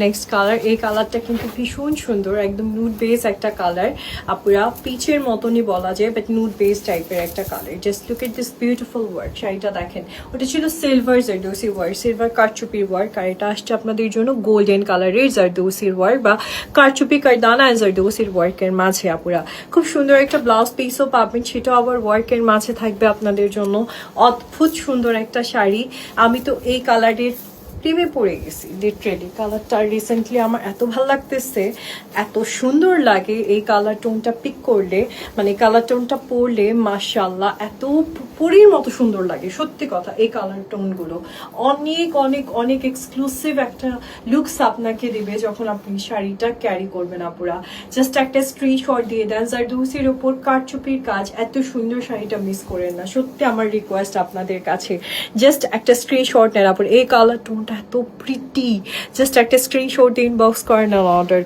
Next colour, এই কালারটা কিন্তু ভীষণ সুন্দর, একদম নুড বেস একটা কালার, আপুরা পিচের মতনই বলা যায়, বাট নুড বেস টাইপের একটা colour. Just look at this beautiful work. শাড়িটা দেখেন, ওটা ছিল সিলভার জারদৌসি ওয়ার্ক, সিলভার কারচুপির ওয়ার্ক, আর এটা আসছে আপনাদের জন্য গোল্ডেন কালারের জারদৌসির ওয়ার্ক বা কারচুপি কারদানা অ্যান্ড জারদৌসির ওয়ার্কের মাঝে আপুরা খুব সুন্দর একটা ব্লাউজ পিসও পাবেন, সেটাও আবার ওয়ার্কের মাঝে থাকবে আপনাদের জন্য। অদ্ভুত সুন্দর একটা শাড়ি। আমি তো এই কালারের প্রেমে পড়ে গেছি লিটারেলি। কালারটা রিসেন্টলি আমার এত ভালো লাগতেছে, এত সুন্দর লাগে এই কালার টোনটা পিক করলে, মানে কালার টোনটা পরলে মাশাআল্লাহ এত পরীর মতো সুন্দর লাগে। সত্যি কথা, এই কালার টোনগুলো অনেক অনেক অনেক এক্সক্লুসিভ একটা লুকস আপনাকে দিবে যখন আপনি শাড়িটা ক্যারি করবেন আপুরা। জাস্ট একটা স্ক্রিনশট দিয়ে দেন, জারদৌসির ওপর কারচুপির কাজ, এত সুন্দর শাড়িটা মিস করেন না। সত্যি আমার রিকোয়েস্ট আপনাদের কাছে, জাস্ট একটা স্ক্রিনশট নেন আপুরা। এই কালার টোনটা এত প্রিটি, জাস্ট একটা স্ক্রিনশট ইনবক্স করেন আর অর্ডার